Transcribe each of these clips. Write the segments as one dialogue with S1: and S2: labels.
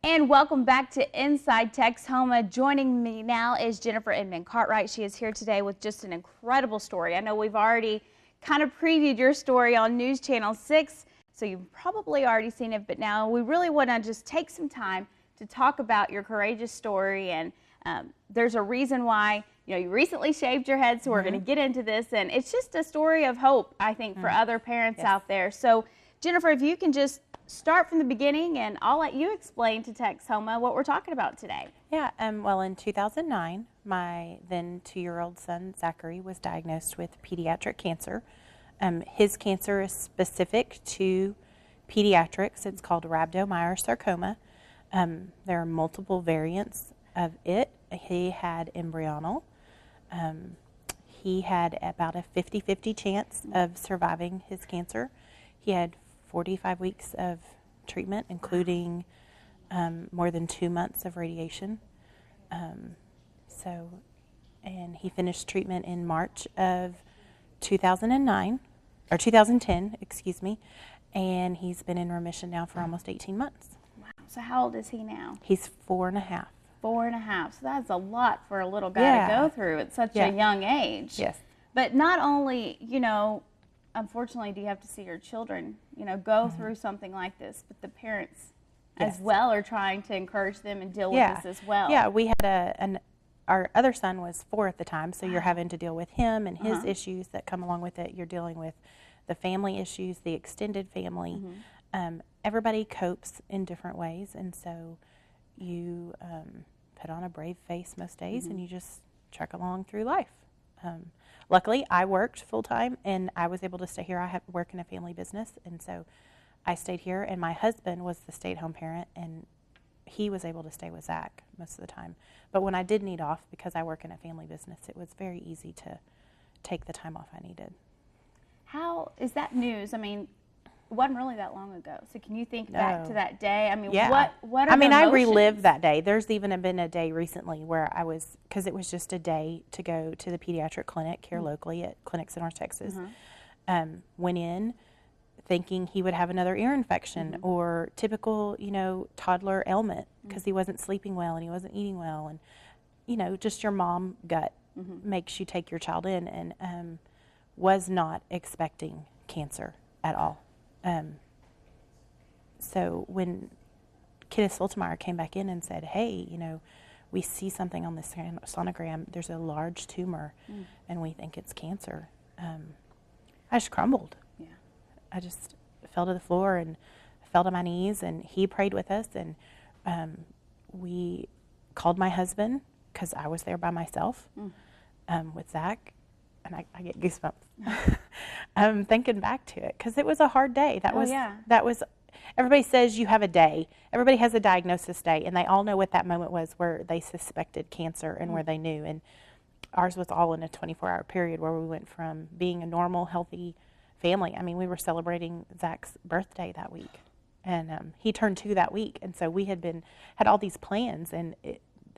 S1: And welcome back to Inside Texoma. Joining me now is Jennifer Inman Cartwright. She is here today with just an incredible story. I know we've already kind of previewed your story on News Channel 6, so you've probably already seen it, but now we really want to just take some time to talk about your courageous story. And there's a reason why, you recently shaved your head, so we're going to get into this. And it's just a story of hope, I think, for other parents out there. So, Jennifer, if you can just start from the beginning, and I'll let you explain to Texoma what we're talking about today.
S2: Yeah, well, in 2009, my then 2-year-old son, Zachary, was diagnosed with pediatric cancer. His cancer is specific to pediatrics. It's called rhabdomyosarcoma. There are multiple variants of it. He had embryonal. He had about a 50-50 chance of surviving his cancer. He had 45 weeks of treatment, including more than 2 months of radiation. And he finished treatment in March of 2010, excuse me, and he's been in remission now for almost 18 months.
S1: Wow. So how old is he now?
S2: He's 4.5.
S1: 4.5. So that's a lot for a little guy to go through at such a young age.
S2: Yes.
S1: But not only, unfortunately, do you have to see your children, go through something like this, but the parents as well are trying to encourage them and deal with this as well.
S2: Yeah, we had our other son was 4 at the time, so you're having to deal with him and his issues that come along with it. You're dealing with the family issues, the extended family. Everybody copes in different ways, and so you put on a brave face most days and you just trek along through life. Luckily, I worked full-time, and I was able to stay here. I work in a family business, and so I stayed here, and my husband was the stay-at-home parent, and he was able to stay with Zach most of the time. But when I did need off, because I work in a family business, it was very easy to take the time off I needed.
S1: How is that news? I mean, it wasn't really that long ago. So can you think back to that day? I mean, what are the emotions?
S2: I relived that day. There's even been a day recently where I was, because it was just a day to go to the pediatric clinic here locally at Clinics in North Texas. Went in thinking he would have another ear infection or typical, toddler ailment because he wasn't sleeping well and he wasn't eating well. And, just your mom gut makes you take your child in, and was not expecting cancer at all. So when Kenneth Soltemeyer came back in and said, hey, we see something on the sonogram, there's a large tumor, and we think it's cancer, I just crumbled. Yeah. I just fell to the floor and fell to my knees, and he prayed with us, and we called my husband because I was there by myself with Zach, and I get goosebumps. Thinking back to it, because it was a hard day. That was. Everybody says you have a day. Everybody has a diagnosis day, and they all know what that moment was where they suspected cancer and where they knew. And ours was all in a 24-hour period where we went from being a normal, healthy family. I mean, we were celebrating Zach's birthday that week, and he turned 2 that week, and so we had all these plans, and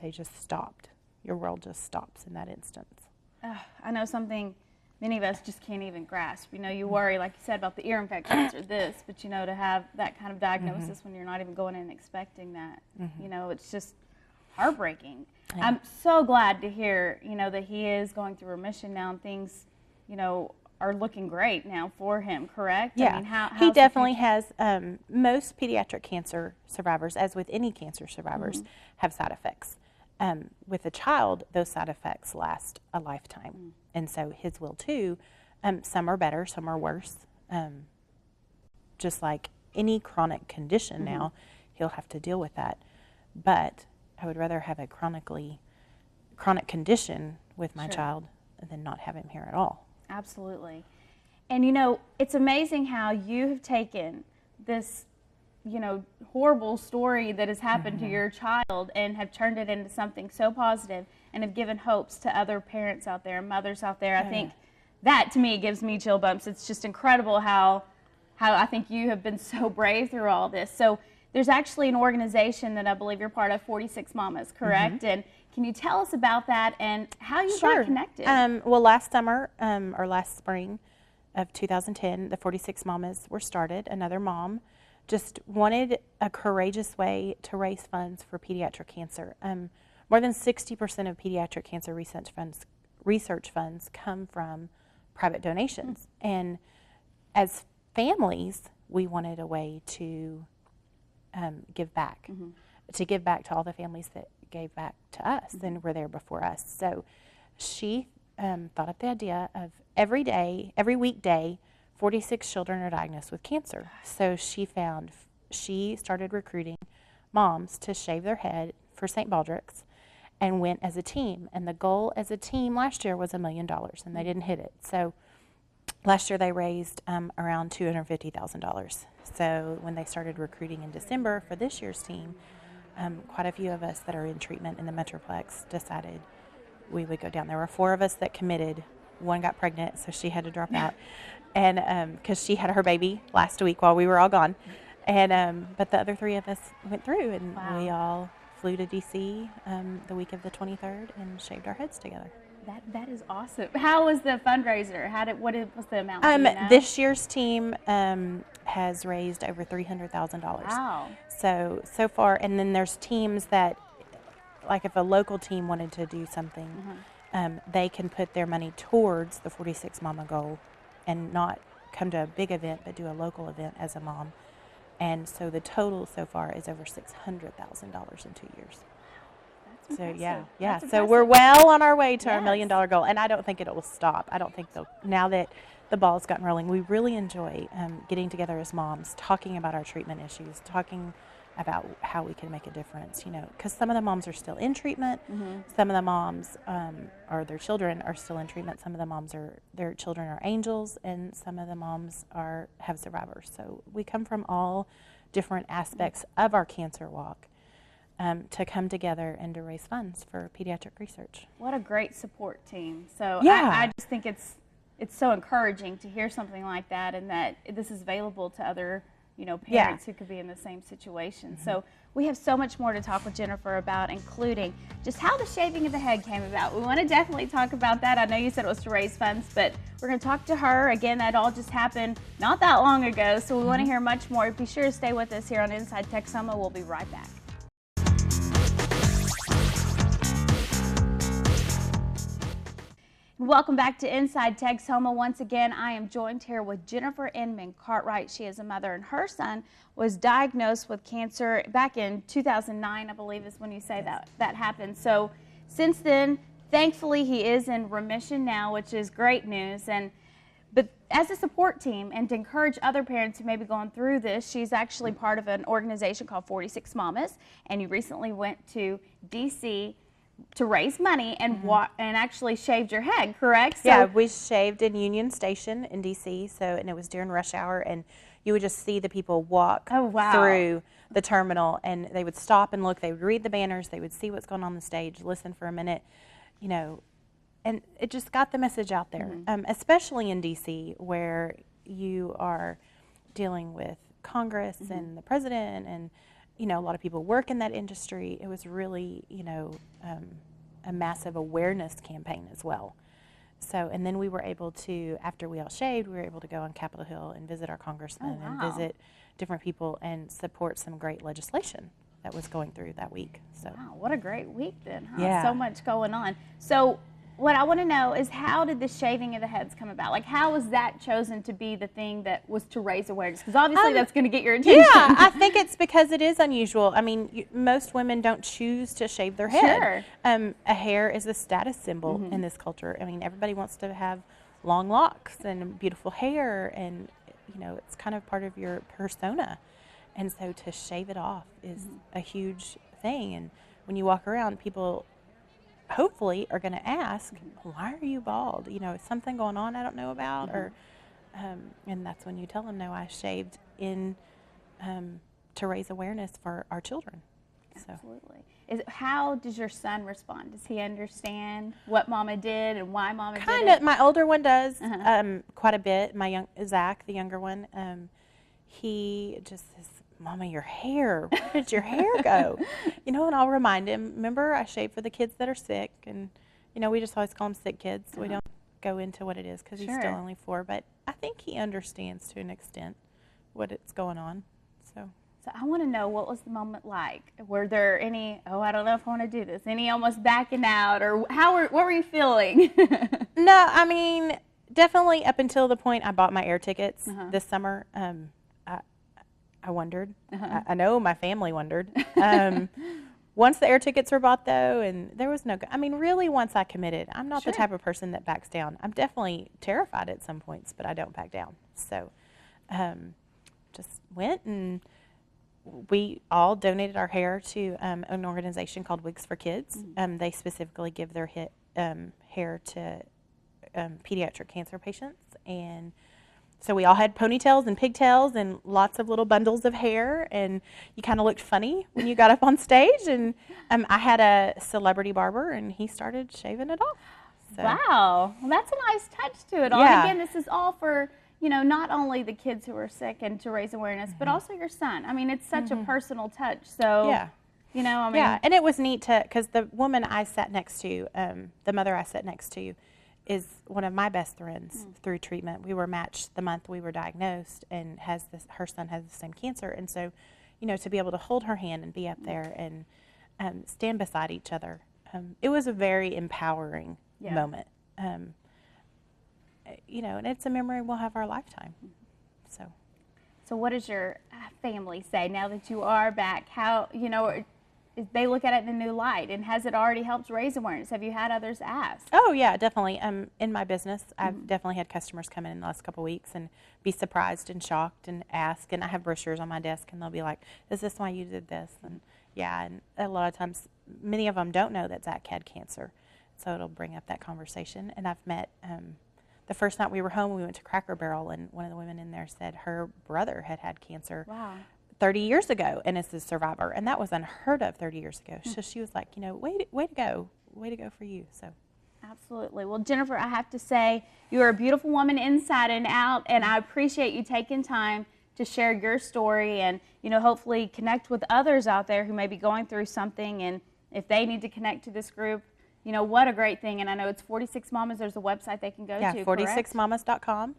S2: they just stopped. Your world just stops in that instance.
S1: I know something many of us just can't even grasp. You worry, like you said, about the ear infections or this, but, to have that kind of diagnosis when you're not even going in expecting that, it's just heartbreaking. Yeah. I'm so glad to hear, that he is going through remission now and things, are looking great now for him, correct?
S2: Yeah,
S1: I mean,
S2: he definitely has, most pediatric cancer survivors, as with any cancer survivors, have side effects. With a child, those side effects last a lifetime. And so his will too. Some are better, some are worse. Just like any chronic condition now, he'll have to deal with that. But I would rather have a chronic condition with my child than not have him here at all.
S1: Absolutely. And it's amazing how you have taken this horrible story that has happened to your child and have turned it into something so positive and have given hopes to other parents out there, mothers out there. I think that, to me, gives me chill bumps. It's just incredible how I think you have been so brave through all this. So there's actually an organization that I believe you're part of, 46 Mommas, correct? And can you tell us about that and how you got connected?
S2: Well, last summer or last spring of 2010, the 46 Mommas were started. Another mom just wanted a courageous way to raise funds for pediatric cancer. More than 60% of pediatric cancer research funds come from private donations. And as families, we wanted a way to give back, to give back to all the families that gave back to us and were there before us. So she thought up the idea of every weekday, 46 children are diagnosed with cancer. So she started recruiting moms to shave their head for St. Baldrick's and went as a team. And the goal as a team last year was $1 million, and they didn't hit it. So last year they raised around $250,000. So when they started recruiting in December for this year's team, quite a few of us that are in treatment in the Metroplex decided we would go down. There were 4 of us that committed. One got pregnant, so she had to drop out, and because she had her baby last week while we were all gone. And but the other 3 of us went through, and we all flew to D.C. The week of the 23rd and shaved our heads together.
S1: That is awesome. How was the fundraiser? What was the amount? Do you know?
S2: This year's team has raised over $300,000.
S1: Wow.
S2: So far, and then there's teams that, like if a local team wanted to do something, they can put their money towards the 46 Mama goal and not come to a big event, but do a local event as a mom. And so the total so far is over $600,000 in 2 years.
S1: That's
S2: so
S1: impressive.
S2: yeah.
S1: That's
S2: So
S1: impressive.
S2: we're well on our way to our $1 million goal, and I don't think it will stop. I don't think now that the ball's gotten rolling, we really enjoy getting together as moms, talking about our treatment issues, talking about how we can make a difference, because some of the moms are still in treatment. Some of the moms or their children are still in treatment. Some of the moms their children are angels, and some of the moms have survivors. So we come from all different aspects of our cancer walk to come together and to raise funds for pediatric research.
S1: What a great support team. So
S2: Yeah.
S1: I just think it's so encouraging to hear something like that, and that this is available to other parents who could be in the same situation. So we have so much more to talk with Jennifer about, including just how the shaving of the head came about. We want to definitely talk about that. I know you said it was to raise funds, but we're going to talk to her. Again, that all just happened not that long ago, so we want to hear much more. Be sure to stay with us here on Inside Texoma. We'll be right back. Welcome back to Inside Texoma. Once again, I am joined here with Jennifer Inman Cartwright. She is a mother, and her son was diagnosed with cancer back in 2009, I believe is when you say that happened. So since then, thankfully, he is in remission now, which is great news. But as a support team, and to encourage other parents who may be going through this, she's actually part of an organization called 46 Mommas, and you recently went to D.C. to raise money and actually shaved your head, correct? So
S2: yeah, we shaved in Union Station in D.C., and it was during rush hour, and you would just see the people walk through the terminal, and they would stop and look, they would read the banners, they would see what's going on the stage, listen for a minute, and it just got the message out there, especially in D.C., where you are dealing with Congress and the president, and a lot of people work in that industry. It was really, a massive awareness campaign as well. So, and then we were able to, after we all shaved, we were able to go on Capitol Hill and visit our congressmen and visit different people and support some great legislation that was going through that week. So,
S1: wow, what a great week then, huh?
S2: Yeah.
S1: So much going on. So what I want to know is, how did the shaving of the heads come about? Like, how was that chosen to be the thing that was to raise awareness? Because obviously that's going to get your attention.
S2: Yeah, I think it's because it is unusual. I mean, most women don't choose to shave their head.
S1: Sure.
S2: A hair is a status symbol in this culture. I mean, everybody wants to have long locks and beautiful hair, and it's kind of part of your persona. And so to shave it off is a huge thing. And when you walk around, people hopefully are going to ask, why are you bald? Is something going on I don't know about? Or and that's when you tell them, no, I shaved in to raise awareness for our children.
S1: Absolutely. How does your son respond? Does he understand what Mama did and why Mama did it?
S2: Kind of. My older one does quite a bit. My Zach, the younger one, he just says, Mama, your hair, where did your hair go? And I'll remind him, remember, I shave for the kids that are sick. And, we just always call them sick kids. We don't go into what it is because he's still only 4. But I think he understands to an extent what's going on.
S1: So I want to know, what was the moment like? Were there any, oh, I don't know if I want to do this, any almost backing out, or what were you feeling?
S2: No, I mean, definitely up until the point I bought my air tickets this summer, I wondered. I know my family wondered. Once the air tickets were bought, though, and there was no, I mean, really, once I committed, I'm not the type of person that backs down. I'm definitely terrified at some points, but I don't back down. So just went, and we all donated our hair to an organization called Wigs for Kids. They specifically give their hair to pediatric cancer patients, and so we all had ponytails and pigtails and lots of little bundles of hair, and you kind of looked funny when you got up on stage. And I had a celebrity barber, and he started shaving it off. So.
S1: Wow, well, that's a nice touch to it all.
S2: Yeah.
S1: And again, this is all for, not only the kids who are sick and to raise awareness, but also your son. I mean, it's such a personal touch. So,
S2: Yeah, and it was neat because the woman I sat next to, the mother I sat next to, is one of my best friends through treatment. We were matched the month we were diagnosed, and her son has the same cancer. And so, to be able to hold her hand and be up there and stand beside each other, it was a very empowering moment. And it's a memory we'll have our lifetime.
S1: So what does your family say now that you are back? How, they look at it in a new light, and has it already helped raise awareness? Have you had others ask?
S2: Oh yeah, definitely. In my business, I've definitely had customers come in the last couple of weeks and be surprised and shocked and ask. And I have brochures on my desk, and they'll be like, "Is this why you did this?" And and a lot of times, many of them don't know that Zach had cancer, so it'll bring up that conversation. And I've met. The first night we were home, we went to Cracker Barrel, and one of the women in there said her brother had cancer.
S1: Wow.
S2: 30 years ago, and is a survivor, and that was unheard of 30 years ago. So she was like, way to go for you. So,
S1: absolutely. Well, Jennifer, I have to say, you are a beautiful woman inside and out, and I appreciate you taking time to share your story, and hopefully connect with others out there who may be going through something, and if they need to connect to this group, what a great thing. And I know it's 46 Mommas. There's a website they can go to.
S2: Yeah, 46mommas.com.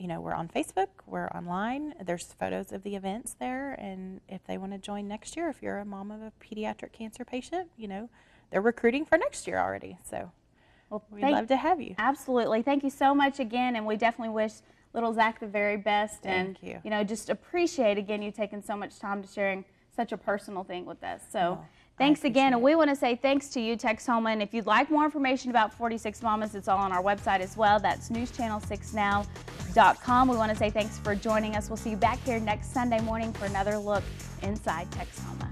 S2: We're on Facebook, we're online, there's photos of the events there, and if they want to join next year, if you're a mom of a pediatric cancer patient, they're recruiting for next year already, so we'd love to have you.
S1: Absolutely. Thank you so much again, and we definitely wish little Zach the very best.
S2: Thank you.
S1: Just appreciate, again, you taking so much time to sharing such a personal thing with us. So. Thanks again, and we want to say thanks to you, Texoma. And if you'd like more information about 46 Mommas, it's all on our website as well. That's newschannel6now.com. We want to say thanks for joining us. We'll see you back here next Sunday morning for another look inside Texoma.